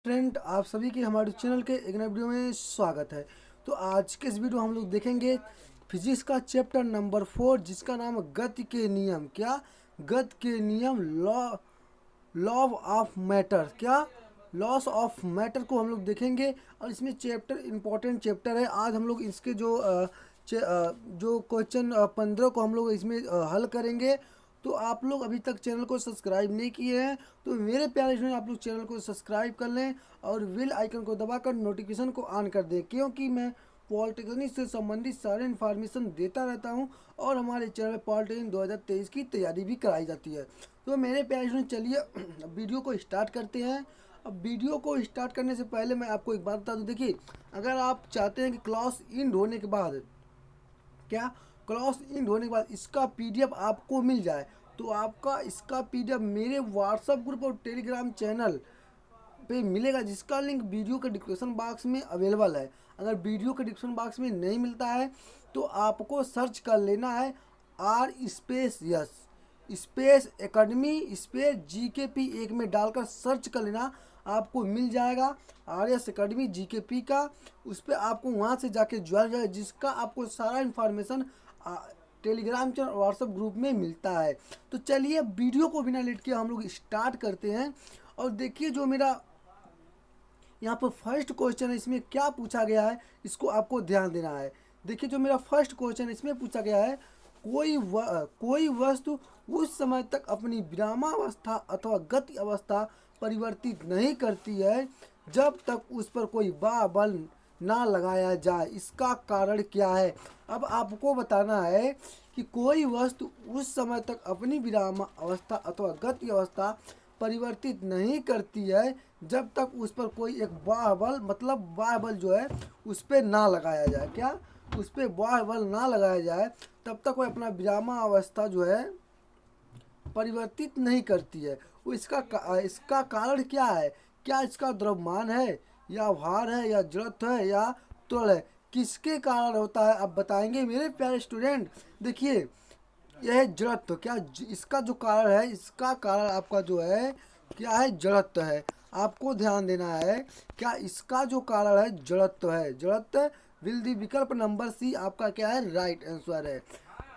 Friend, आप सभी के हमारे चैनल के एक नए वीडियो में स्वागत है। तो आज के इस वीडियो हम लोग देखेंगे फिजिक्स का चैप्टर नंबर 4, जिसका नाम है गति के नियम। क्या? गति के नियम, लॉ ऑफ मैटर। क्या? लॉस ऑफ मैटर को हम लोग देखेंगे। और इसमें चैप्टर इंपॉर्टेंट चैप्टर है। आज हम लोग इसके जो क्वेश्चन 15 को हम लोग इसमें हल करेंगे। तो आप लोग अभी तक चैनल को सब्सक्राइब नहीं किए हैं तो मेरे प्यारे स्टूडेंट, आप लोग चैनल को सब्सक्राइब कर लें और बेल आइकन को दबाकर नोटिफिकेशन को ऑन कर दें, क्योंकि मैं पॉलिटेक्निक से संबंधित सारे इन्फॉर्मेशन देता रहता हूं। और हमारे चैनल में पॉलिटेक्निक 2023 की तैयारी भी कराई जाती है। तो मेरे प्यारे स्टूडेंट, चलिए वीडियो को स्टार्ट करते हैं। अब वीडियो को स्टार्ट करने से पहले मैं आपको एक बात बता दूं। देखिए, अगर आप चाहते हैं कि क्लास इंड होने के बाद, क्या क्लास इंड होने के बाद इसका पीडीएफ आपको मिल जाए, तो आपका इसका पीडीएफ मेरे व्हाट्सएप ग्रुप और टेलीग्राम चैनल पे मिलेगा, जिसका लिंक वीडियो के डिस्क्रिप्शन बॉक्स में अवेलेबल है। अगर वीडियो के डिस्क्रिप्शन बॉक्स में नहीं मिलता है तो आपको सर्च कर लेना है R space academy space GKP एक में डालकर सर्च कर लेना, आपको मिल जाएगा RS एकेडमी GKP का। उस पर आपको वहाँ से जाके ज्वाइन जाएगा, जिसका आपको सारा इन्फॉर्मेशन टेलीग्राम चैनल और व्हाट्सएप ग्रुप में मिलता है। तो चलिए वीडियो को बिना लेट के हम लोग स्टार्ट करते हैं। और देखिए, जो मेरा यहाँ पर फर्स्ट क्वेश्चन है, इसमें क्या पूछा गया है, इसको आपको ध्यान देना है। देखिए, जो मेरा फर्स्ट क्वेश्चन है इसमें पूछा गया है, कोई वस्तु उस समय तक अपनी विरामावस्था अथवा गति अवस्था परिवर्तित नहीं करती है जब तक उस पर कोई बल ना लगाया जाए। इसका कारण क्या है? अब आपको बताना है कि कोई वस्तु उस समय तक अपनी विराम अवस्था अथवा गति अवस्था परिवर्तित नहीं करती है जब तक उस पर कोई एक बाह्य बल, मतलब बाह्य बल जो है उस पर ना लगाया जाए। क्या? उस पर बाह्य बल ना लगाया जाए तब तक वह अपना विरामावस्था जो है परिवर्तित नहीं करती है। वो इसका कारण क्या है? क्या इसका द्रव्यमान है, या भार है, या जड़त्व है, या त्वरण है? किसके कारण होता है आप बताएंगे मेरे प्यारे स्टूडेंट। देखिए, यह है जड़त्व। क्या इसका जो कारण है, इसका कारण आपका जो है क्या है? जड़त्व है। आपको ध्यान देना है, क्या इसका जो कारण है जड़त्व है। जड़त्व विल दी विकल्प नंबर सी आपका क्या है? राइट आंसर है।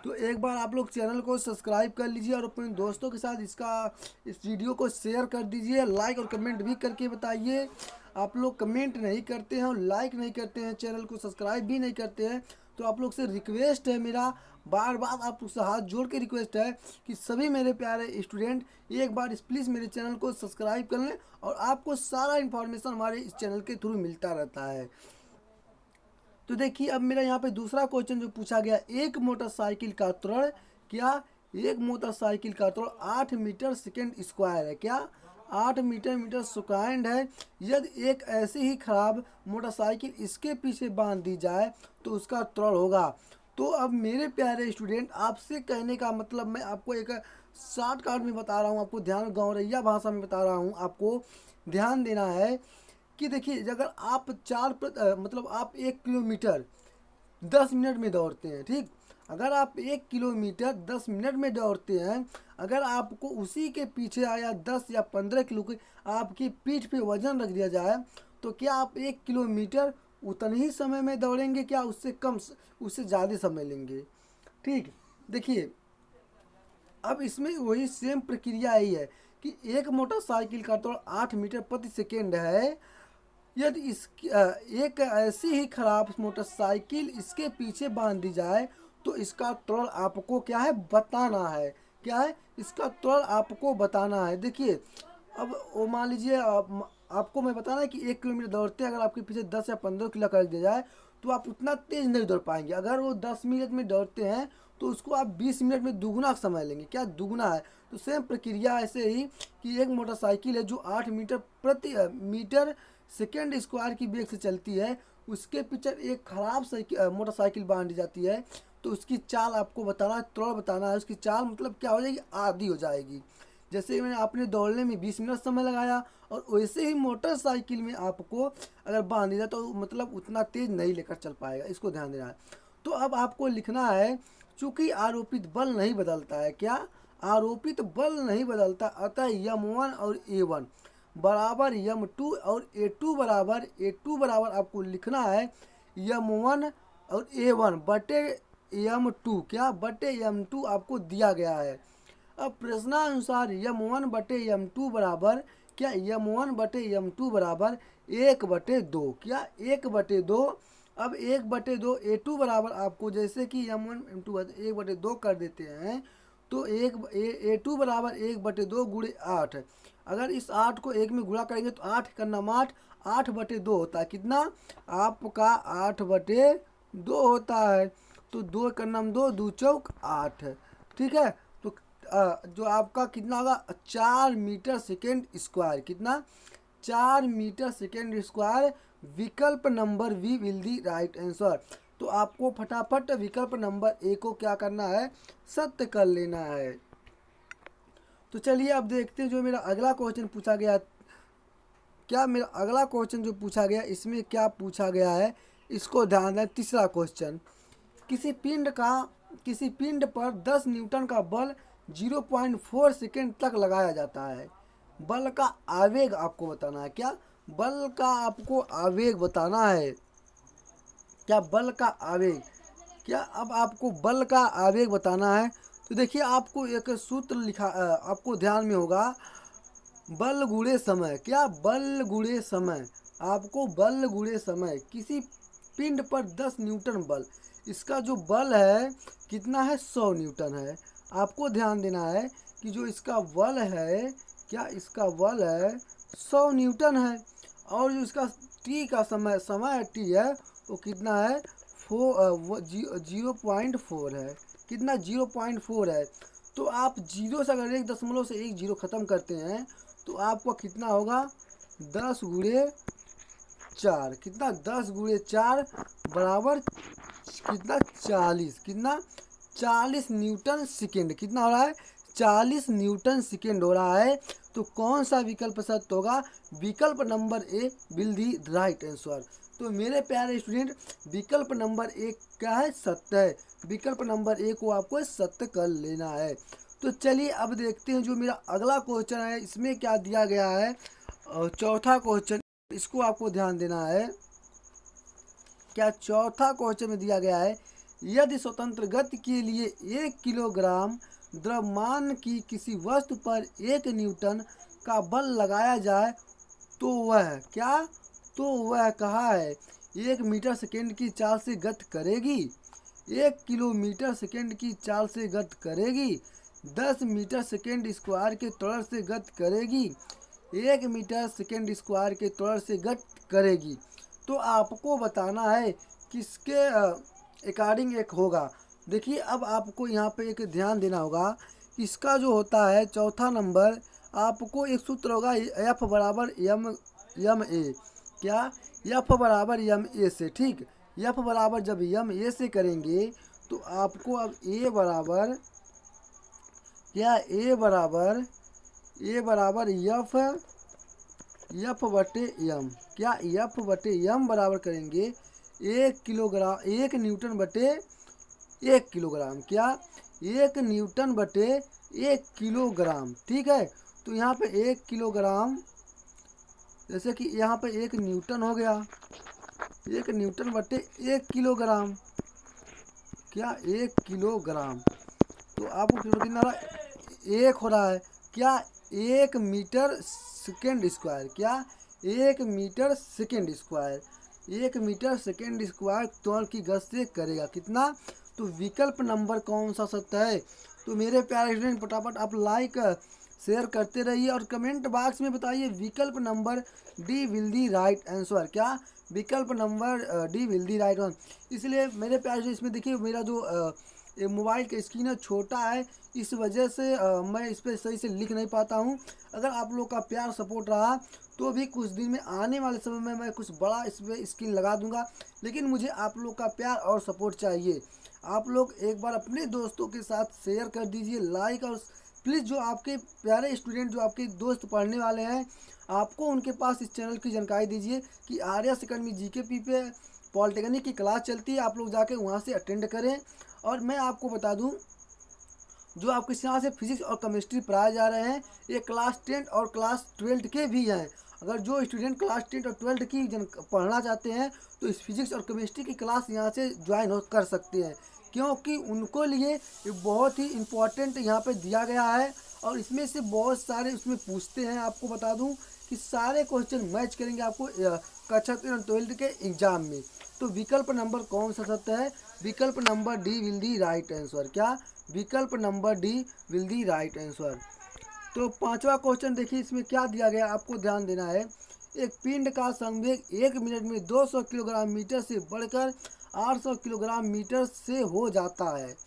तो एक बार आप लोग चैनल को सब्सक्राइब कर लीजिए और अपने दोस्तों के साथ इस वीडियो को शेयर कर दीजिए। लाइक और कमेंट भी करके बताइए। आप लोग कमेंट नहीं करते हैं और लाइक नहीं करते हैं, चैनल को सब्सक्राइब भी नहीं करते हैं। तो आप लोग से रिक्वेस्ट है, मेरा बार बार आप लोग से हाथ जोड़ के रिक्वेस्ट है कि सभी मेरे प्यारे स्टूडेंट एक बार प्लीज़ मेरे चैनल को सब्सक्राइब कर लें, और आपको सारा इन्फॉर्मेशन हमारे इस चैनल के थ्रू मिलता रहता है। तो देखिए, अब मेरा यहाँ पे दूसरा क्वेश्चन जो पूछा गया, एक मोटरसाइकिल का त्वरण। क्या? एक मोटरसाइकिल का त्वरण 8 मीटर सेकेंड स्क्वायर है। क्या? 8 मीटर मीटर सेकेंड है। यदि एक ऐसी ही खराब मोटरसाइकिल इसके पीछे बांध दी जाए तो उसका त्वरण होगा। तो अब मेरे प्यारे स्टूडेंट, आपसे कहने का मतलब, मैं आपको एक शॉर्टकट में बता रहा हूँ, आपको ध्यान गौरैया भाषा में बता रहा हूँ, आपको ध्यान देना है कि देखिए, अगर आप मतलब आप 1 किलोमीटर 10 मिनट में दौड़ते हैं, ठीक? अगर आप 1 किलोमीटर 10 मिनट में दौड़ते हैं, अगर आपको उसी के पीछे आया 10 या 15 किलो की आपकी पीठ पे वजन रख दिया जाए, तो क्या आप 1 किलोमीटर उतने ही समय में दौड़ेंगे? क्या उससे कम, उससे ज़्यादा समय लेंगे? ठीक। देखिए, अब इसमें वही सेम प्रक्रिया ही है कि एक मोटरसाइकिल का त्वरण 8 मीटर प्रति सेकेंड है। यदि एक ऐसी ही खराब मोटरसाइकिल इसके पीछे बांध दी जाए तो इसका त्वरण आपको क्या है? बताना है। क्या है? इसका त्वरण आपको बताना है। देखिए, अब वो मान लीजिए आपको मैं बताना है कि 1 किलोमीटर दौड़ते हैं, अगर आपके पीछे 10 या 15 किलो कर दिया जाए तो आप उतना तेज नहीं दौड़ पाएंगे। अगर वो 10 मिनट में दौड़ते हैं तो उसको आप 20 मिनट में दुगुना समय लेंगे। क्या? दुगुना है। तो सेम प्रक्रिया ऐसे ही कि एक मोटरसाइकिल है जो 8 मीटर प्रति मीटर सेकेंड स्क्वायर की वेग से चलती है, उसके पीछे एक खराब मोटरसाइकिल बांध दी जाती है, तो उसकी चाल आपको बताना है, त्वरण बताना है। उसकी चाल मतलब क्या हो जाएगी? आधी हो जाएगी। जैसे मैंने आपने दौड़ने में 20 मिनट समय लगाया, और वैसे ही मोटरसाइकिल में आपको अगर बांध दिया तो मतलब उतना तेज नहीं लेकर चल पाएगा। इसको ध्यान देना है। तो अब आपको लिखना है, चूंकि आरोपित बल नहीं बदलता है। क्या? आरोपित बल नहीं बदलता, अतः M1 और A1 बराबर M2 और A2 बराबर आपको लिखना है M1 और A1 बटे M2 क्या बटे M2 आपको दिया गया है। अब प्रश्नानुसार M1 बटे M2 बराबर क्या M1 बटे M2 बराबर 1/2 क्या 1/2। अब 1/2 A2 बराबर आपको जैसे कि M1 M2 1/2 कर देते हैं तो A2 बराबर 1/2 गुणे 8। अगर इस 8 को 1 में गुणा करेंगे तो 8 का नाम 8/2 होता है। कितना आपका 8/2 होता है। तो 2 का नाम 2 2 चौक 8। ठीक है। तो जो आपका कितना होगा 4 मीटर सेकेंड स्क्वायर। कितना 4 मीटर सेकेंड स्क्वायर। विकल्प number B will the right answer. तो आपको फटाफट विकल्प नंबर ए को क्या करना है सत्य कर लेना है। तो चलिए अब देखते हैं जो मेरा अगला क्वेश्चन पूछा गया। क्या मेरा अगला क्वेश्चन जो पूछा गया इसमें क्या पूछा गया है इसको ध्यान दें। तीसरा क्वेश्चन, किसी पिंड पर 10 न्यूटन का बल 0.4 सेकेंड तक लगाया जाता है। बल का आवेग आपको बताना है। क्या बल का आपको आवेग बताना है। क्या बल का आवेग क्या अब आपको बल का आवेग बताना है। तो देखिए आपको एक सूत्र लिखा आपको ध्यान में होगा बल गुणे समय। क्या बल गुणे समय। आपको बल गुणे समय किसी पिंड पर 10 न्यूटन बल, इसका जो बल है कितना है 100 न्यूटन है। आपको ध्यान देना है कि जो इसका बल है क्या इसका बल है 100 न्यूटन है और जो इसका टी का समय टी है वो कितना है 0.4 है। कितना 0.4 है। तो आप जीरो से अगर 1 दशमलव से 1 जीरो ख़त्म करते हैं तो आपको कितना होगा 10 गुणे 4। कितना 10 गुणे 4 बराबर कितना 40। कितना 40 न्यूटन सेकेंड। कितना हो रहा है 40 न्यूटन सेकेंड हो रहा है। तो कौन सा विकल्प सत्य होगा। विकल्प number A will the right answer. तो मेरे प्यारे स्टूडेंट विकल्प नंबर ए क्या है सत्य है। विकल्प नंबर ए को आपको सत्य कर लेना है। तो चलिए अब देखते हैं जो मेरा अगला क्वेश्चन है इसमें क्या दिया गया है। चौथा क्वेश्चन इसको आपको ध्यान देना है। क्या चौथा क्वेश्चन में दिया गया है यदि स्वतंत्र गति के लिए 1 किलोग्राम द्रव्यमान की किसी वस्तु पर 1 न्यूटन का बल लगाया जाए तो वह कहा है 1 मीटर सेकेंड की चाल से गति करेगी, 1 किलोमीटर सेकेंड की चाल से गति करेगी, 10 मीटर सेकेंड स्क्वायर के त्वरण से गति करेगी, 1 मीटर सेकेंड स्क्वायर के त्वरण से गति करेगी। तो आपको बताना है किसके अकॉर्डिंग एक होगा। देखिए अब आपको यहाँ पे एक ध्यान देना होगा। इसका जो होता है चौथा नंबर आपको एक सूत्र होगा एफ बराबर यम ए। क्या एफ बराबर यम ए से। ठीक एफ बराबर जब यम ए से करेंगे तो आपको अब ए बराबर एफ बटे यम। क्या एफ बटे यम बराबर करेंगे 1 किलोग्राम 1 न्यूटन बटे 1 किलोग्राम। क्या 1 न्यूटन बटे 1 किलोग्राम। ठीक है। तो यहाँ पे 1 किलोग्राम जैसे कि यहाँ पे 1 न्यूटन हो गया 1 न्यूटन बटे 1 किलोग्राम। क्या 1 किलोग्राम। तो आपको कितना एक हो रहा है। क्या 1 मीटर सेकेंड स्क्वायर। क्या 1 metre second square 1 metre second square त्वरण की गति से करेगा। कितना। तो विकल्प नंबर कौन सा सत्य है। तो मेरे प्यारे स्टूडेंट फटाफट आप लाइक शेयर करते रहिए और कमेंट बॉक्स में बताइए विकल्प number D will the right answer. क्या विकल्प number D will the right answer. इसलिए मेरे प्यारे स्टूडेंट इसमें देखिए मेरा जो ये मोबाइल का स्क्रीन है छोटा है इस वजह से मैं इस पर सही से लिख नहीं पाता हूँ। अगर आप लोग का प्यार सपोर्ट रहा तो भी कुछ दिन में आने वाले समय में मैं कुछ बड़ा इस पर स्क्रीन लगा दूंगा। लेकिन मुझे आप लोग का प्यार और सपोर्ट चाहिए। आप लोग एक बार अपने दोस्तों के साथ शेयर कर दीजिए लाइक और प्लीज़ जो आपके प्यारे स्टूडेंट जो आपके दोस्त पढ़ने वाले हैं आपको उनके पास इस चैनल की जानकारी दीजिए कि आर्यस अकेडमी जीकेपी पे पॉलिटेक्निक की क्लास चलती है। आप लोग जाके वहाँ से अटेंड करें। और मैं आपको बता दूं जो आपके यहाँ से फिजिक्स और केमिस्ट्री पढ़ाए जा रहे हैं, ये क्लास 10 और क्लास 12 के भी हैं। अगर जो स्टूडेंट क्लास 10 और 12 की पढ़ना चाहते हैं तो इस फिजिक्स और केमिस्ट्री की क्लास यहाँ से ज्वाइन हो कर सकते हैं, क्योंकि उनको लिए ये बहुत ही इम्पोर्टेंट यहाँ पे दिया गया है। और इसमें से बहुत सारे उसमें पूछते हैं। आपको बता दूं कि सारे क्वेश्चन मैच करेंगे आपको कक्षा 10 और 12 के एग्जाम में। तो विकल्प नंबर कौन सा सत्य है? विकल्प number D will the right answer. क्या? विकल्प number D will the right answer. तो पांचवा क्वेश्चन देखिए, इसमें क्या दिया गया आपको ध्यान देना है। एक पिंड का संवेग 1 मिनट में 200 किलोग्राम मीटर से बढ़कर 800 किलोग्राम मीटर से हो जाता है।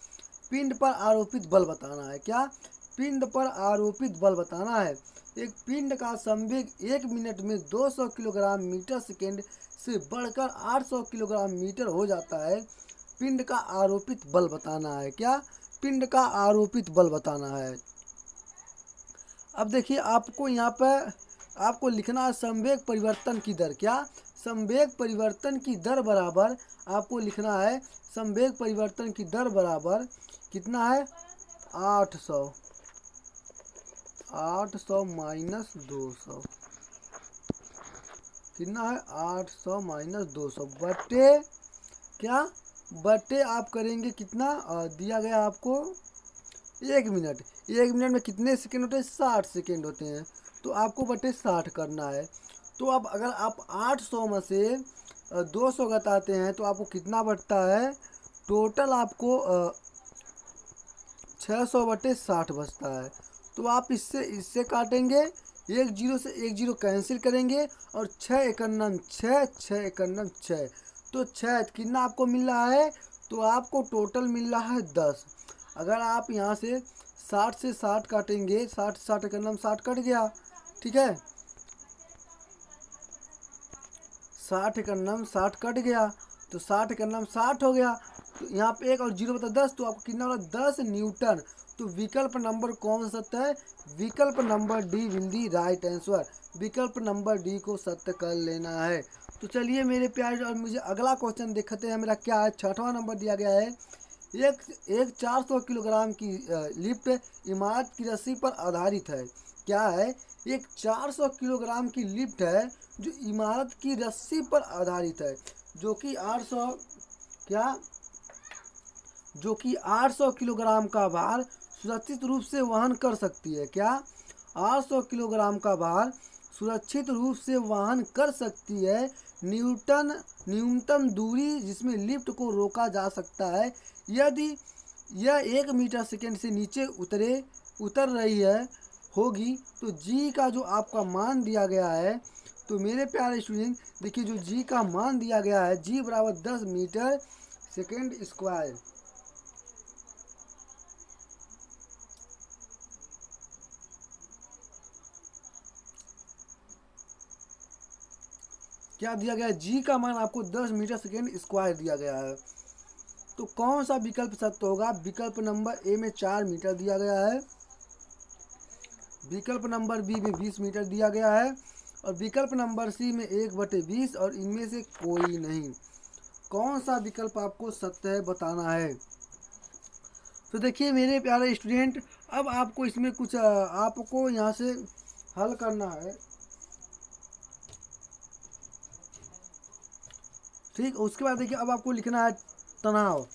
पिंड पर आरोपित बल बताना है। क्या? पिंड पर आरोपित बल बताना है। एक पिंड का संवेग 1 मिनट में 200 किलोग्राम मीटर सेकेंड से बढ़कर 800 किलोग्राम मीटर हो जाता है। पिंड का आरोपित बल बताना है। क्या? पिंड का आरोपित बल बताना है। अब देखिए, आपको यहाँ पर आपको लिखना है संवेग परिवर्तन की दर। क्या? संवेग परिवर्तन की दर बराबर आपको लिखना है, संवेग परिवर्तन की दर बराबर कितना है? 800 माइनस 200। कितना है? 800 माइनस 200 बटे क्या? बटे आप करेंगे कितना दिया गया आपको 1 मिनट। 1 मिनट में कितने सेकेंड होते हैं? 60 सेकेंड होते हैं। तो आपको बटे 60 करना है। तो अब अगर आप 800 में से 200 घटाते हैं तो आपको कितना बचता है? टोटल आपको 600 बटे 60 बचता है। तो आप इससे काटेंगे, एक जीरो से एक जीरो कैंसिल करेंगे और 6 एकन्नम 6, 6 एकन्नम 6। तो 6 कितना आपको मिल रहा है? तो आपको टोटल मिल रहा है 10। अगर आप यहाँ से 60 से 60 काटेंगे, 60 60 एकन्नम 60 कट गया, ठीक है, 60 एकन्नम 60 कट गया, तो 60 एकन्नम 60 हो गया। तो यहाँ पे 1 और 0 बता 10, तो आपको कितना होगा? 10 न्यूटन। तो विकल्प नंबर कौन सा सत्य है? विकल्प number D will the right answer. विकल्प नंबर डी को सत्य कर लेना है। तो चलिए मेरे प्यारे, और मुझे अगला क्वेश्चन देखते हैं। मेरा क्या है? 6वां नंबर दिया गया है। एक 400 किलोग्राम की लिफ्ट इमारत की रस्सी पर आधारित है। क्या है? एक 400 किलोग्राम की लिफ्ट है जो इमारत की रस्सी पर आधारित है, जो कि 800 क्या जो कि 800 किलोग्राम का भार सुरक्षित रूप से वहन कर सकती है। क्या? 800 किलोग्राम का भार सुरक्षित रूप से वहन कर सकती है। न्यूनतम दूरी जिसमें लिफ्ट को रोका जा सकता है, यदि यह 1 मीटर सेकेंड से नीचे उतर रही है होगी, तो जी का जो आपका मान दिया गया है, तो मेरे प्यारे स्टूडेंट देखिए, जो जी का मान दिया गया है, जी बराबर 10 मीटर सेकेंड स्क्वायर। क्या दिया गया है? जी का मान आपको 10 मीटर सेकेंड स्क्वायर दिया गया है। तो कौन सा विकल्प सत्य होगा? विकल्प नंबर ए में 4 मीटर दिया गया है, विकल्प नंबर बी में 20 मीटर दिया गया है, और विकल्प नंबर सी में 1/20, और इनमें से कोई नहीं। कौन सा विकल्प आपको सत्य है बताना है। तो देखिए मेरे प्यारे स्टूडेंट, अब आपको इसमें कुछ आपको यहाँ से हल करना है, ठीक। उसके बाद देखिए, अब आपको लिखना है तनाव।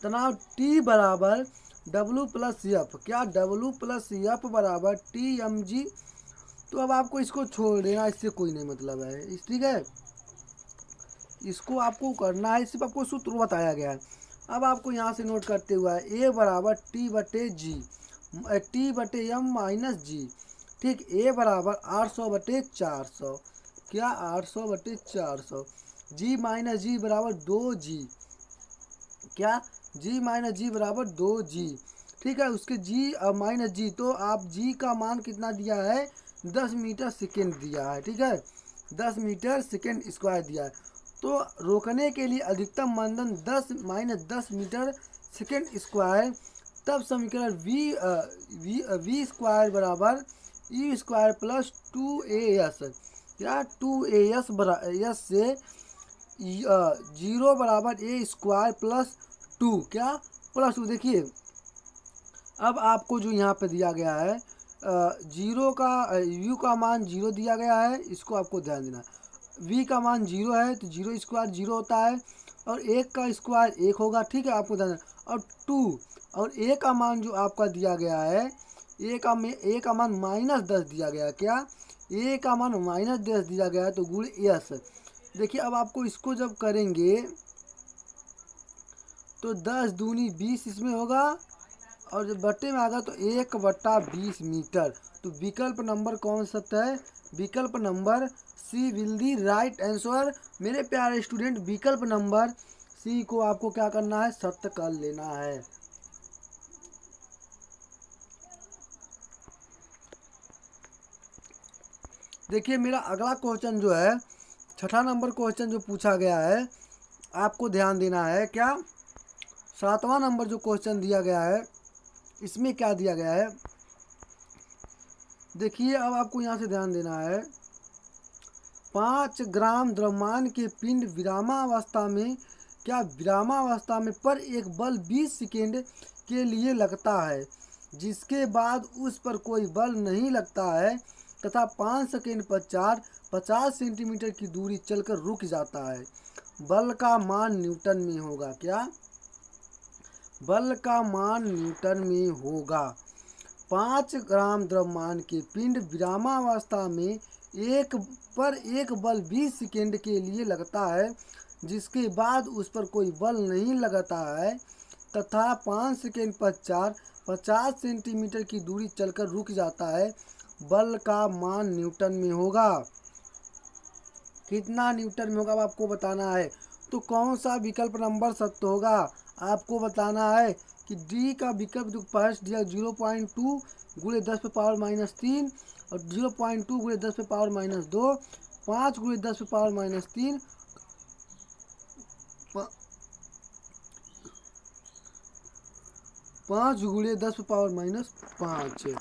तनाव T बराबर W प्लस एफ। क्या? W प्लस एफ बराबर TmG। तो अब आपको इसको छोड़ देना, इससे कोई नहीं मतलब है, ठीक है। इसको आपको करना है, सिर्फ आपको सूत्र बताया गया है। अब आपको यहाँ से नोट करते हुआ है, A बराबर T बटे जी, T बटे M माइनस जी, ठीक। A बराबर 800 बटे 400। क्या? 800 बटे 400। जी माइनस जी बराबर 2G। क्या? जी माइनस जी बराबर 2G, ठीक है। उसके जी माइनस जी, तो आप जी का मान कितना दिया है? 10 मीटर सेकेंड दिया है, ठीक है, 10 मीटर सेकेंड स्क्वायर दिया है। तो रोकने के लिए अधिकतम मानदंड 10 माइनस 10 मीटर सेकेंड स्क्वायर, तब समीकरण वी स्क्वायर बराबर ई स्क्वायर प्लस 2AS। क्या? 2AS एस से 0 बराबर ए स्क्वायर प्लस 2। क्या? प्लस 2। देखिए अब आपको जो यहाँ पे दिया गया है जीरो का यू का मान जीरो दिया गया है, इसको आपको ध्यान देना है। वी का मान जीरो है तो जीरो स्क्वायर जीरो होता है, और एक का स्क्वायर एक होगा, ठीक है, आपको ध्यान देना। और टू और ए का मान जो आपका दिया गया है, ए का मान -10 दिया गया है, क्या ए का मान -10 दिया गया है, तो गुण यस। देखिए अब आपको इसको जब करेंगे तो 10 दूनी 20 इसमें होगा, और जब बट्टे में आएगा तो 1/20 मीटर। तो विकल्प नंबर कौन सा है? विकल्प number C will the right answer. मेरे प्यारे स्टूडेंट, विकल्प नंबर सी को आपको क्या करना है? सत्य कर लेना है। देखिए मेरा अगला क्वेश्चन जो है, छठा नंबर क्वेश्चन जो पूछा गया है, आपको ध्यान देना है। क्या 7वां नंबर जो क्वेश्चन दिया गया है, इसमें क्या दिया गया है? देखिए अब आपको यहाँ से ध्यान देना है। 5 ग्राम द्रव्यमान के पिंड विरामावस्था में, क्या विरामावस्था में पर एक बल 20 सेकेंड के लिए लगता है, जिसके बाद उस पर कोई बल नहीं लगता है, तथा 5 सेकेंड पश्चात 50 सेंटीमीटर की दूरी चलकर रुक जाता है। बल का मान न्यूटन में होगा। क्या बल का मान न्यूटन में होगा? 5 ग्राम द्रव्यमान के पिंड विरामावस्था में एक बल 20 सेकेंड के लिए लगता है, जिसके बाद उस पर कोई बल नहीं लगता है, तथा 5 सेकेंड पश्चात 50 सेंटीमीटर की दूरी चलकर रुक जाता है। बल का मान न्यूटन में होगा। कितना न्यूटन में होगा अब आपको बताना है। तो कौन सा विकल्प नंबर सत्य होगा आपको बताना है कि डी का विकल्प जो फर्स्ट दिया 0.2 गुणे 10 पे पावर -3 और 0.2 गुणे 10 पे पावर -2, 5 गुणे 10 पे पावर -3, 5 गुणे 10 पे पावर -5।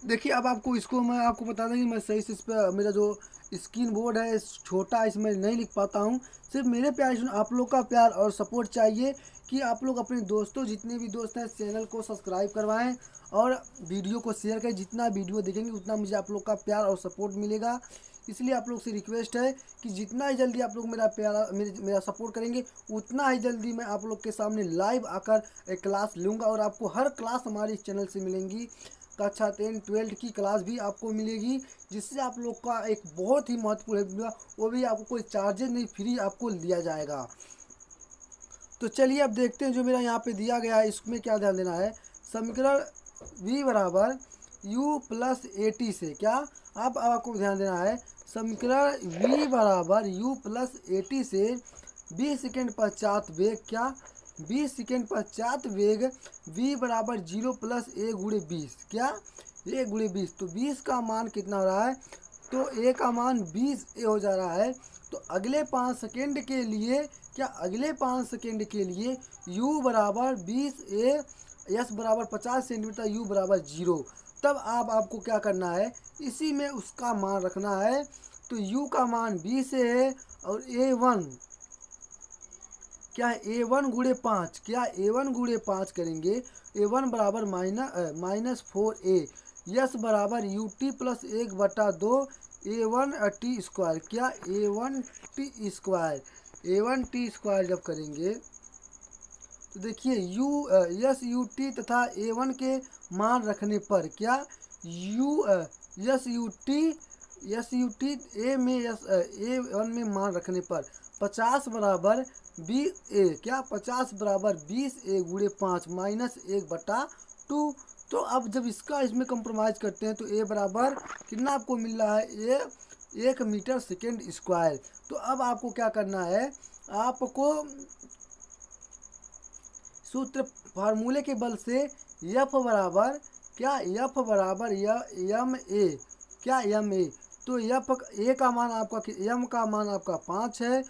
देखिए अब आपको इसको मैं आपको बता दें कि मैं सही से इस पर मेरा जो स्क्रीन बोर्ड है छोटा, इसमें नहीं लिख पाता हूँ। सिर्फ मेरे प्यार आप लोग का प्यार और सपोर्ट चाहिए कि आप लोग अपने दोस्तों, जितने भी दोस्त हैं, चैनल को सब्सक्राइब करवाएं और वीडियो को शेयर करें। जितना वीडियो देखेंगे उतना मुझे आप लोग का प्यार और सपोर्ट मिलेगा। इसलिए आप लोग से रिक्वेस्ट है कि जितना ही जल्दी आप लोग मेरा सपोर्ट करेंगे, उतना ही जल्दी मैं आप लोग के सामने लाइव आकर एक क्लास लूँगा, और आपको हर क्लास हमारे इस चैनल से मिलेंगी। कक्षा 10 12 की क्लास भी आपको मिलेगी, जिससे आप लोग का एक बहुत ही महत्वपूर्ण है, वो भी आपको कोई चार्जेस नहीं, फ्री आपको दिया जाएगा। तो चलिए अब देखते हैं जो मेरा यहाँ पे दिया गया है, इसमें क्या ध्यान देना है। समीकरण v बराबर u प्लस AT से, क्या अब आपको ध्यान देना है। समीकरण v बराबर u प्लस AT से 20 सेकेंड पश्चात वेग, क्या 20 सेकेंड पश्चात वेग v बराबर 0 प्लस a गुणे 20, क्या a गुणे 20। तो 20 का मान कितना हो रहा है? तो a का मान 20 a हो जा रहा है। तो अगले 5 सेकेंड के लिए, क्या अगले 5 सेकेंड के लिए u बराबर 20 a, s बराबर 50 सेंटीमीटर, u बराबर 0। तब आपको क्या करना है? इसी में उसका मान रखना है। तो u का मान 20 है, और a1 क्या है? a1 गुणे 5, क्या a1 गुणे 5 करेंगे, a1 बराबर -4a, यस बराबर ut plus 1/2 a1 t square, क्या a1 t स्क्वायर जब करेंगे तो देखिए यस ut तथा a1 के मान रखने पर, क्या यस ut a में a1 में मान रखने पर 50 बराबर 20a, क्या 50 बराबर 20a गुणे 5 -1/2। तो अब जब इसका इसमें कंप्रोमाइज़ करते हैं तो a बराबर कितना आपको मिल रहा है? 1 मीटर सेकेंड स्क्वायर। तो अब आपको क्या करना है? आपको सूत्र फार्मूले के बल से F बराबर, क्या F बराबर यम ए, क्या यम ए। तो ए का मान आपका, यम का मान आपका 5 है,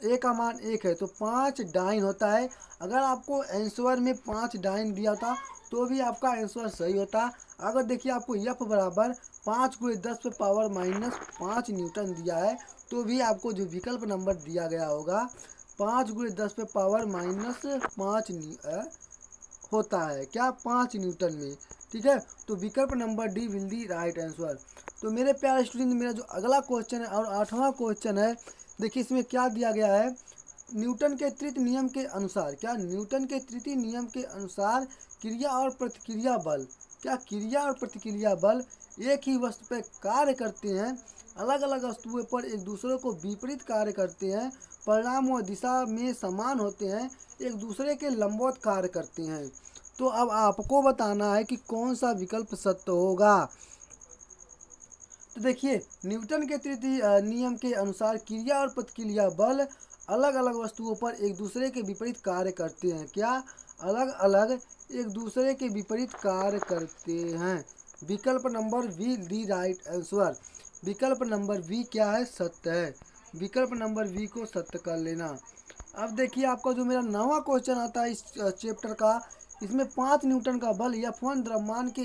ए का मान 1 है, तो 5 डाइन होता है। अगर आपको आंसर में 5 डाइन दिया था तो भी आपका आंसर सही होता। अगर देखिए आपको F बराबर 5 गुणे 10 पे पावर -5 न्यूटन दिया है, तो भी आपको जो विकल्प नंबर दिया गया होगा 5 गुणे 10 पे पावर -5 होता है, क्या 5 न्यूटन में। ठीक है, तो विकल्प number D will the right answer. तो मेरे प्यारे स्टूडेंट, मेरा जो अगला क्वेश्चन है और 8वां क्वेश्चन है, देखिए इसमें क्या दिया गया है। न्यूटन के तृतीय नियम के अनुसार, क्या न्यूटन के तृतीय नियम के अनुसार क्रिया और प्रतिक्रिया बल, क्या क्रिया और प्रतिक्रिया बल एक ही वस्तु पर कार्य करते हैं, अलग अलग वस्तुओं पर एक दूसरे को विपरीत कार्य करते हैं, परिणाम व दिशा में समान होते हैं, एक दूसरे के लंबवत कार्य करते हैं। तो अब आपको बताना है कि कौन सा विकल्प सत्य होगा। तो देखिए, न्यूटन के तृतीय नियम के अनुसार क्रिया और प्रतिक्रिया बल अलग अलग वस्तुओं पर एक दूसरे के विपरीत कार्य करते हैं, क्या अलग अलग एक दूसरे के विपरीत कार्य करते हैं। विकल्प number B the right answer. विकल्प नंबर वी क्या है, सत्य है। विकल्प नंबर वी को सत्य कर लेना। अब देखिए आपका जो मेरा 9वां क्वेश्चन आता है इस चैप्टर का, इसमें 5 न्यूटन का बल F1 द्रव्यमान के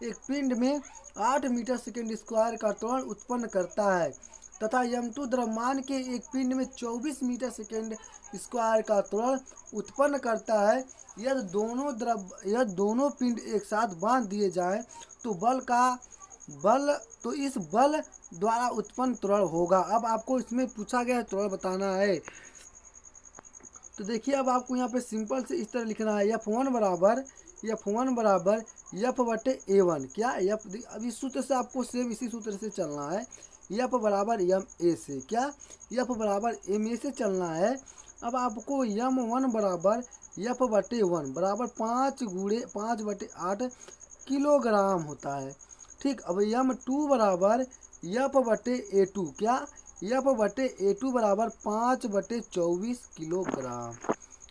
एक पिंड में 8 मीटर सेकेंड स्क्वायर का त्वरण उत्पन्न करता है तथा M2 द्रव्यमान के एक पिंड में 24 मीटर सेकेंड स्क्वायर का त्वरण उत्पन्न करता है। यदि दोनों पिंड एक साथ बांध दिए जाएं तो इस बल द्वारा उत्पन्न त्वरण होगा। अब आपको इसमें पूछा गया है त्वरण बताना है। तो देखिए, अब आपको यहाँ पे सिंपल से इस तरह लिखना है, F1 बराबर F/A1, क्या अब इस सूत्र से आपको सेम इसी सूत्र से चलना है। F बराबर MA से, क्या F बराबर MA से चलना है। अब आपको M1 बराबर F/1 बराबर 5/8 किलोग्राम होता है। ठीक, अब M2 बराबर F/A2, क्या F/A2 बराबर 5/24 किलोग्राम,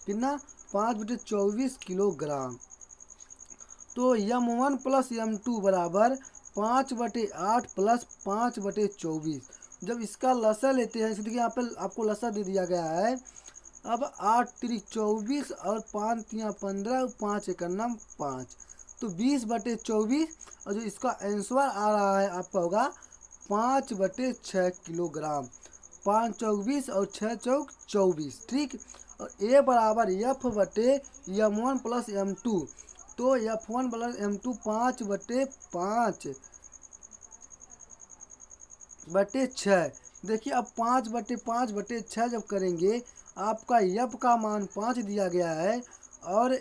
कितना 5/24 किलोग्राम। तो M1 प्लस M2 बराबर 5/8 प्लस 5/24। जब इसका लसा लेते हैं, देखिए यहाँ पे आपको लसा दे दिया गया है। अब 8 त्रिक 24 और 5 तिया 15, 5 एकम 5, तो 20/24। और जो इसका आंसर आ रहा है आपका होगा 5/6 किलोग्राम। 5 चौक 20 और 6 चौक 24। ठीक, और ए बराबर F/M1 प्लस M2, तो F1 प्लस M2 5/5/6। देखिए, अब 5/5/6 जब करेंगे, आपका F का मान 5 दिया गया है और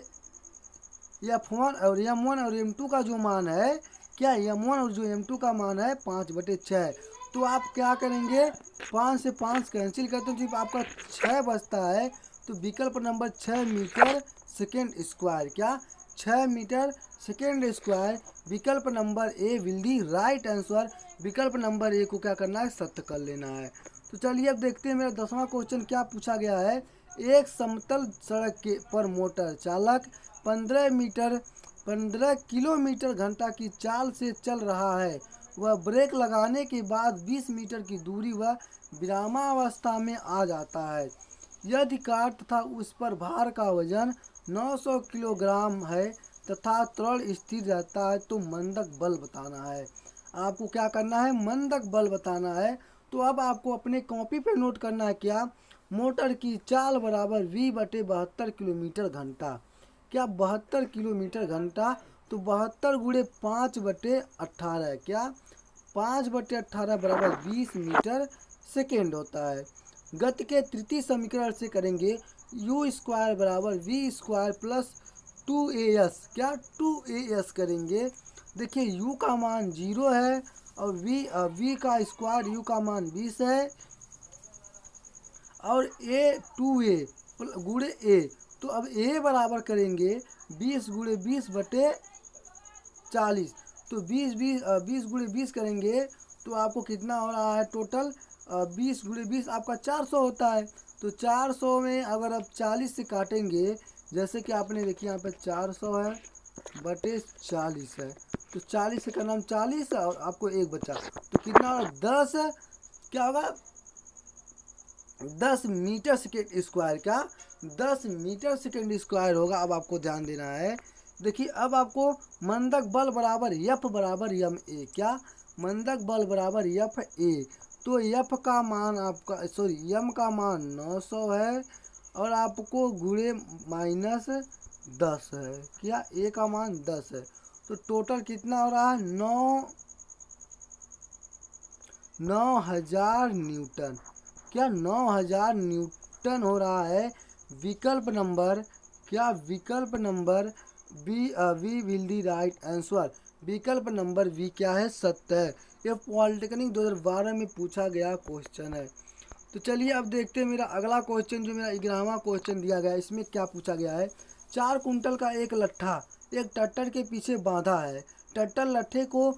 F1 और M1 और M2 का जो मान है, क्या M1 और जो M2 का मान है 5/6। तो आप क्या करेंगे, 5 से 5 कैंसिल करते हैं, तो आपका 6 बचता है। तो विकल्प नंबर 6 मीटर सेकेंड स्क्वायर, क्या 6 मीटर सेकेंड स्क्वायर। विकल्प number A will the right answer. विकल्प नंबर ए को क्या करना है, सत्य कर लेना है। तो चलिए अब देखते हैं मेरा 10वां क्वेश्चन क्या पूछा गया है। एक समतल सड़क के पर मोटर चालक 15 किलोमीटर घंटा की चाल से चल रहा है। वह ब्रेक लगाने के बाद 20 मीटर की दूरी वह विरामावस्था में आ जाता है। यदि कार तथा उस पर भार का वजन 900 किलोग्राम है तथा त्वरण स्थिर रहता है, तो मंदक बल बताना है। आपको क्या करना है, मंदक बल बताना है। तो अब आपको अपने कॉपी पे नोट करना है, क्या मोटर की चाल बराबर V/72 किलोमीटर घंटा, क्या 72 किलोमीटर घंटा। तो 72 गुणे 5/18, क्या 5/18 बराबर 20 मीटर सेकेंड होता है। गति के तृतीय समीकरण से करेंगे, U² बराबर V² प्लस 2AS, क्या 2AS करेंगे। देखिए U का मान 0 है और V का स्क्वायर U का मान 20 है और A 2A गुणे A। तो अब A बराबर करेंगे 20 गुणे 20/40। तो 20 गुणे 20 करेंगे तो आपको कितना हो रहा है टोटल, 20 गुणे 20 आपका 400 होता है। तो 400 में अगर आप 40 से काटेंगे, जैसे कि आपने देखिए यहाँ पे 400 है बटे 40 है, तो 40 से करना 40 और आपको 1 बचा, तो कितना होगा 10, क्या होगा 10 मीटर सेकेंड स्क्वायर, क्या 10 मीटर सेकेंड स्क्वायर होगा। अब आपको ध्यान देना है। देखिए अब आपको मंदक बल बराबर F बराबर MA, क्या मंदक बल बराबर FA। तो F का मान आपका M का मान 900 है और आपको गुणे माइनस 10 है। क्या ए का मान 10 है, तो टोटल कितना हो रहा है 9,000 न्यूटन। क्या 9,000 न्यूटन हो रहा है। विकल्प नंबर, क्या विकल्प number B will the right answer. विकल्प नंबर वी क्या है, सत्य है। यह पॉलिटेक्निक 2012 में पूछा गया क्वेश्चन है। तो चलिए अब देखते हैं मेरा अगला क्वेश्चन, जो मेरा 11वां क्वेश्चन दिया गया है। इसमें क्या पूछा गया है, 4 कुंटल का एक लट्ठा एक ट्रैक्टर के पीछे बांधा है। ट्रैक्टर लट्ठे को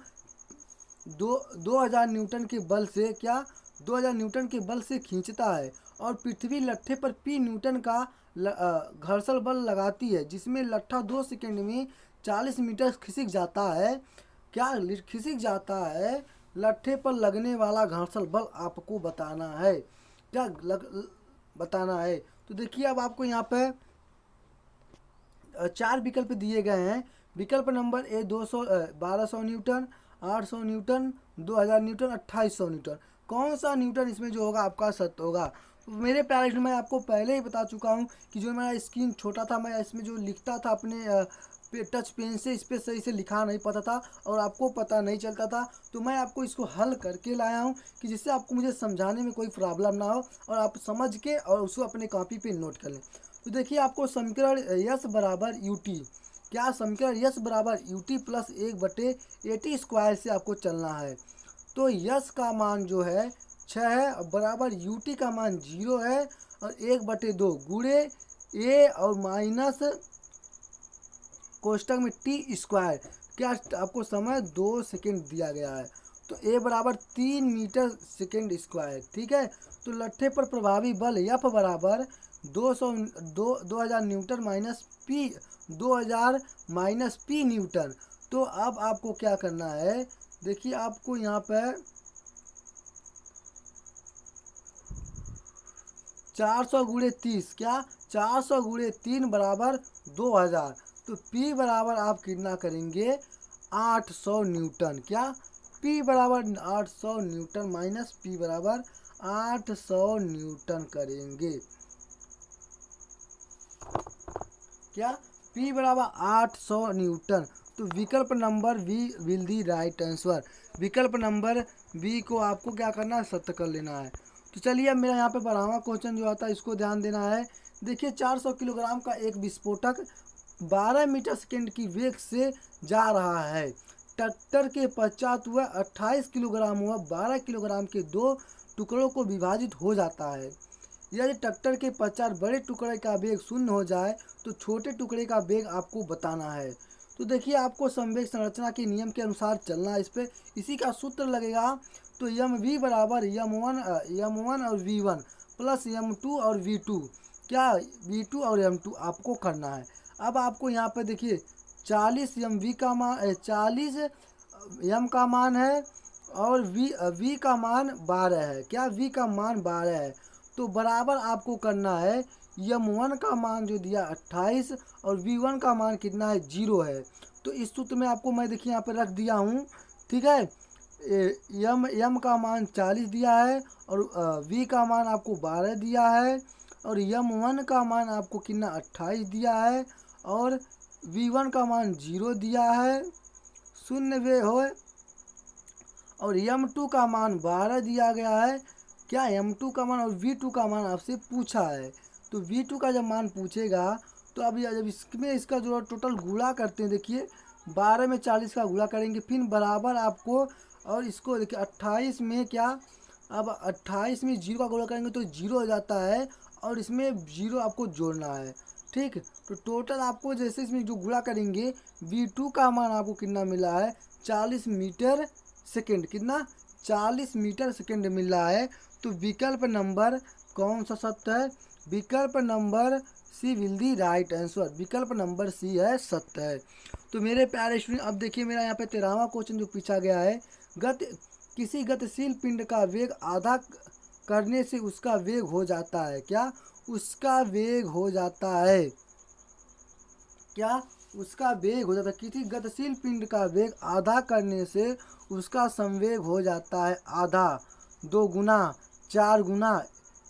2000 न्यूटन के बल से, क्या 2000 न्यूटन के बल से खींचता है और पृथ्वी लट्ठे पर पी न्यूटन का घर्षण बल लगाती है, जिसमें लट्ठा 2 सेकंड में 40 मीटर खिसक जाता है। क्या खिसक जाता है, लट्ठे पर लगने वाला घर्षण बल आपको बताना है। क्या बताना है। तो देखिए अब आपको यहाँ पे 4 विकल्प दिए गए हैं। विकल्प number A 1200 Newton, 800 Newton, 2000 Newton, 2800 Newton. कौन सा न्यूटन इसमें जो होगा आपका सत्य होगा। तो मेरे प्यारे स्टूडेंट, मैं आपको पहले ही बता चुका हूँ कि जो मेरा स्क्रीन छोटा था, मैं इसमें जो लिखता था अपने टच पेन से, इस पर सही से लिखा नहीं पाता था और आपको पता नहीं चलता था। तो मैं आपको इसको हल करके लाया हूँ कि जिससे आपको मुझे समझाने में कोई प्रॉब्लम ना हो और आप समझ के और उसको अपने कॉपी पे नोट कर लें। तो देखिए आपको समीकरण यस बराबर यू टी, क्या समीकरण यस बराबर यू टी प्लस 1/80 स्क्वायर से आपको चलना है। तो यस का मान जो है 6 है और बराबर यू टी का मान 0 है और 1/2 गुणे ए और माइनस कोष्टक में टी स्क्वायर। क्या आपको समय 2 सेकेंड दिया गया है, तो ए बराबर 3 मीटर सेकेंड स्क्वायर। ठीक है। तो लट्ठे पर प्रभावी बल यफ बराबर 2000 Newton minus P 2000 minus P Newton. तो अब आपको क्या करना है, देखिए आपको यहाँ पे 400 गुणे 30, क्या 400 गुणे 3 बराबर 2000। तो P बराबर आप कितना करेंगे 800 न्यूटन। क्या P बराबर 800 न्यूटन माइनस P बराबर 800 न्यूटन करेंगे। क्या P बराबर 800 न्यूटन। तो विकल्प number B will the right answer. विकल्प नंबर बी को आपको क्या करना है, सत्य कर लेना है। तो चलिए अब मेरा यहाँ पे 12वां क्वेश्चन जो आता है इसको ध्यान देना है। देखिए 400 किलोग्राम का एक विस्फोटक 12 मीटर सेकेंड की वेग से जा रहा है। ट्रैक्टर के पश्चात वह 28 किलोग्राम व 12 किलोग्राम के 2 टुकड़ों को विभाजित हो जाता है। यदि ट्रैक्टर के पश्चात बड़े टुकड़े का वेग 0 हो जाए तो छोटे टुकड़े का वेग आपको बताना है। तो देखिए आपको संवेग संरचना के नियम के अनुसार चलना है। इस पर इसी का सूत्र लगेगा। तो यम वी बराबर यम वन और वी वन प्लस यम2 और वी2। क्या वी2 और यम2 आपको करना है। अब आपको यहाँ पर देखिए 40 यम वी का मान 40 यम का मान है और वी का मान 12 है। क्या वी का मान 12 है। तो बराबर आपको करना है यम1 का मान जो दिया 28 और वी1 का मान कितना है 0 है। तो इस सूत्र में आपको मैं देखिए यहाँ पे रख दिया हूँ। ठीक है। यम का मान 40 दिया है और वी का मान आपको 12 दिया है और यम1 का मान आपको कितना 28 दिया है और वी1 का मान 0 दिया है, शून्य वे हो, और यम2 का मान 12 दिया गया है। क्या यम2 का मान और वी2 का मान आपसे पूछा है। तो वी2 का जब मान पूछेगा तो अब जब इसमें इसका जो टोटल गुणा करते हैं, देखिए 12 में 40 का गुणा करेंगे फिर बराबर आपको, और इसको देखिए 28 में क्या, अब 28 में 0 का गुणा करेंगे तो 0 हो जाता है और इसमें 0 आपको जोड़ना है। ठीक। तो टोटल आपको जैसे इसमें जो गुणा करेंगे V2 का मान आपको कितना मिला है 40 मीटर सेकेंड, कितना 40 मीटर सेकेंड मिल रहा है। तो विकल्प नंबर कौन सा सत्य है, विकल्प number C will the right answer. विकल्प नंबर सी है सत्य है। तो मेरे प्यारे स्टूडेंट अब देखिए मेरा यहाँ पे 13वां क्वेश्चन जो पूछा गया है, किसी गतिशील पिंड का वेग आधा करने से उसका वेग हो जाता है। क्या उसका वेग हो जाता है, क्या उसका वेग हो जाता है। किसी गतिशील पिंड का वेग आधा करने से उसका संवेग हो जाता है आधा, 2 गुना, 4 गुना,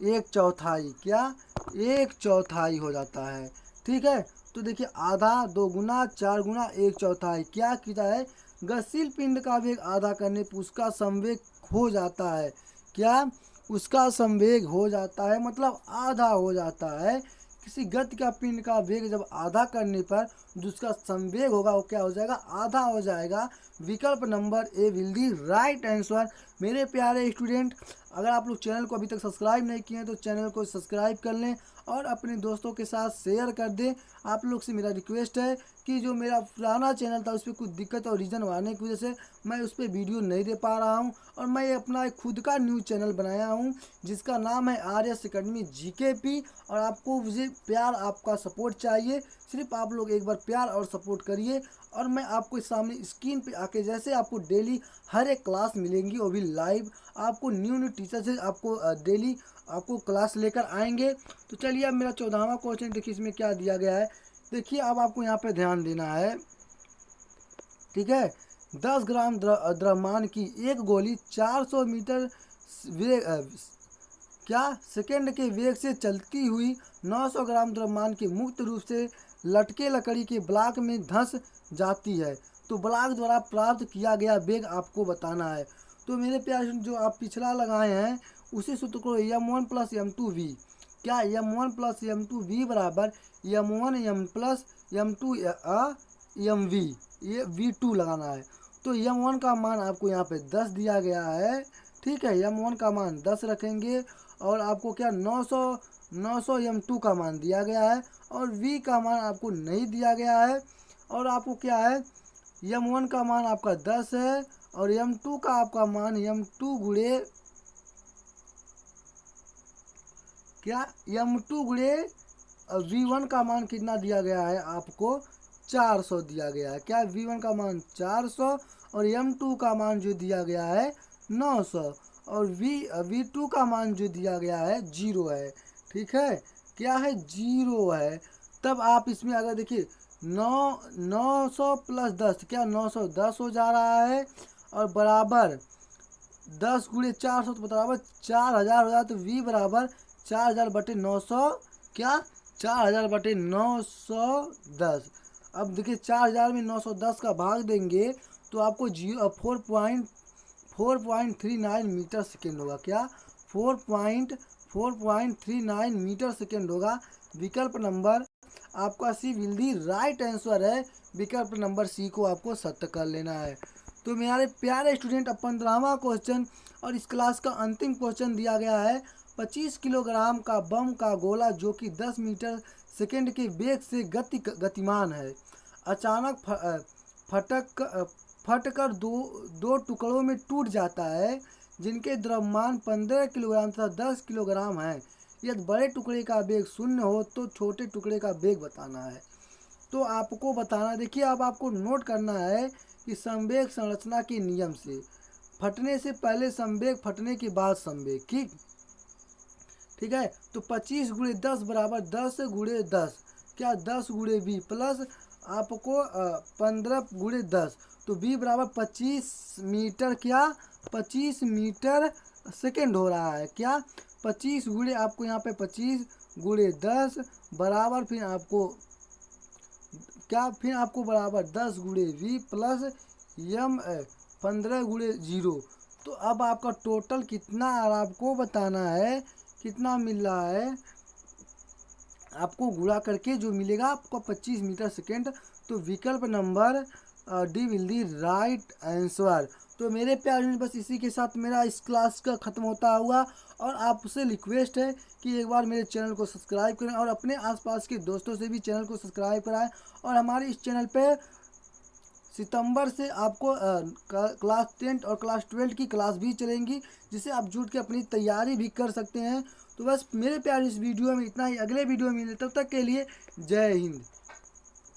1/4। क्या 1/4 हो जाता है। ठीक है। तो देखिए आधा, 2 गुना, 4 गुना, 1/4 क्या किया है, गतिशील पिंड का वेग आधा करने पर उसका संवेग हो जाता है। क्या, उसका संवेग हो जाता है, मतलब आधा हो जाता है। किसी गति का पिंड का वेग जब आधा करने पर जो उसका संवेग होगा वो क्या हो जाएगा, आधा हो जाएगा। विकल्प number A will the right answer. मेरे प्यारे स्टूडेंट, अगर आप लोग चैनल को अभी तक सब्सक्राइब नहीं किए हैं तो चैनल को सब्सक्राइब कर लें और अपने दोस्तों के साथ शेयर कर दें। आप लोग से मेरा रिक्वेस्ट है कि जो मेरा पुराना चैनल था उस पर कुछ दिक्कत और रीज़न आने की वजह से मैं उस पर वीडियो नहीं दे पा रहा हूं, और मैं अपना एक खुद का न्यूज़ चैनल बनाया हूं जिसका नाम है आर्यस एकेडमी जीकेपी। और आपको मुझे प्यार, आपका सपोर्ट चाहिए। सिर्फ आप लोग एक बार प्यार और सपोर्ट करिए, और मैं आपको सामने स्क्रीन पे आके जैसे आपको डेली हर एक क्लास मिलेंगी वो भी लाइव, आपको न्यू टीचर से आपको डेली आपको क्लास लेकर आएंगे। तो चलिए अब मेरा 14वां क्वेश्चन देखिए इसमें क्या दिया गया है। देखिए अब आपको यहाँ पे ध्यान देना है, ठीक है। 10 ग्राम द्रव्यमान की एक गोली 400 मीटर वेग क्या सेकेंड के वेग से चलती हुई 900 ग्राम द्रव्यमान के मुक्त रूप से लटके लकड़ी के ब्लॉक में धंस जाती है। तो ब्लॉक द्वारा प्राप्त किया गया वेग आपको बताना है। तो मेरे प्यारे जो आप पिछला लगाए हैं उसी सूत्र को m1 प्लस m2v, क्या m1 प्लस m2v बराबर m1 m plus m2 mv, ये v2 लगाना है। तो m1 का मान आपको यहाँ पे 10 दिया गया है, ठीक है। m1 का मान 10 रखेंगे, और आपको क्या 900 m2 का मान दिया गया है, और v का मान आपको नहीं दिया गया है। और आपको क्या है, m1 का मान आपका 10 है, और m2 का आपका मान m2 गुणे क्या m2 गुणे v1 का मान कितना दिया गया है आपको 400 दिया गया है। क्या v1 का मान 400 और m2 का मान जो दिया गया है 900, और v2 का मान जो दिया गया है 0 है, ठीक है। क्या है, 0 है। तब आप इसमें अगर देखिए 900 प्लस 10, क्या 910 हो जा रहा है, और बराबर 10 गुणे 400 तो बराबर 4000 हो जाए। तो v बराबर 4000/900, क्या 4000/910। अब देखिए 4000 में 910 का भाग देंगे तो आपको 4.39 मीटर सेकेंड होगा। क्या 4.39 मीटर सेकेंड होगा। विकल्प नंबर आपका सी विल दी राइट आंसर है। विकल्प नंबर सी को आपको सत्य कर लेना है। तो मेरे प्यारे स्टूडेंट, अब 15वां क्वेश्चन और इस क्लास का अंतिम क्वेश्चन दिया गया है। 25 किलोग्राम का बम का गोला जो कि 10 मीटर सेकेंड के वेग से गतिमान है, अचानक फटकर दो टुकड़ों में टूट जाता है, जिनके द्रव्यमान 15 किलोग्राम तथा 10 किलोग्राम है। यदि बड़े टुकड़े का वेग 0 हो तो छोटे टुकड़े का वेग बताना है। तो आपको बताना, देखिए अब आपको नोट करना है कि संवेग संरचना के नियम से फटने से पहले संवेग, फटने के बाद संवेग, ठीक है। तो 25 गुणे 10 बराबर 10 गुणे 10, क्या 10 गुणे 20 प्लस आपको 15 गुणे 10, तो v बराबर 25 मीटर, क्या 25 मीटर सेकेंड हो रहा है। क्या 25 गुणे आपको यहाँ पे 25 गुणे 10 बराबर फिर आपको बराबर 10 गुणे v प्लस m 15 गुणे 0। तो अब आपका टोटल कितना आपको बताना है, कितना मिल रहा है आपको गुणा करके जो मिलेगा आपको 25 मीटर सेकेंड। तो विकल्प number D will the right answer. तो मेरे प्यारे बस इसी के साथ मेरा इस क्लास का ख़त्म होता हुआ, और आपसे रिक्वेस्ट है कि एक बार मेरे चैनल को सब्सक्राइब करें और अपने आसपास के दोस्तों से भी चैनल को सब्सक्राइब कराएं। और हमारे इस चैनल पे सितंबर से आपको क्लास 10 और क्लास 12 की क्लास भी चलेंगी, जिसे आप जुड़ के अपनी तैयारी भी कर सकते हैं। तो बस मेरे प्यारे इस वीडियो में इतना ही। अगले वीडियो में मिले, तब तक के लिए जय हिंद।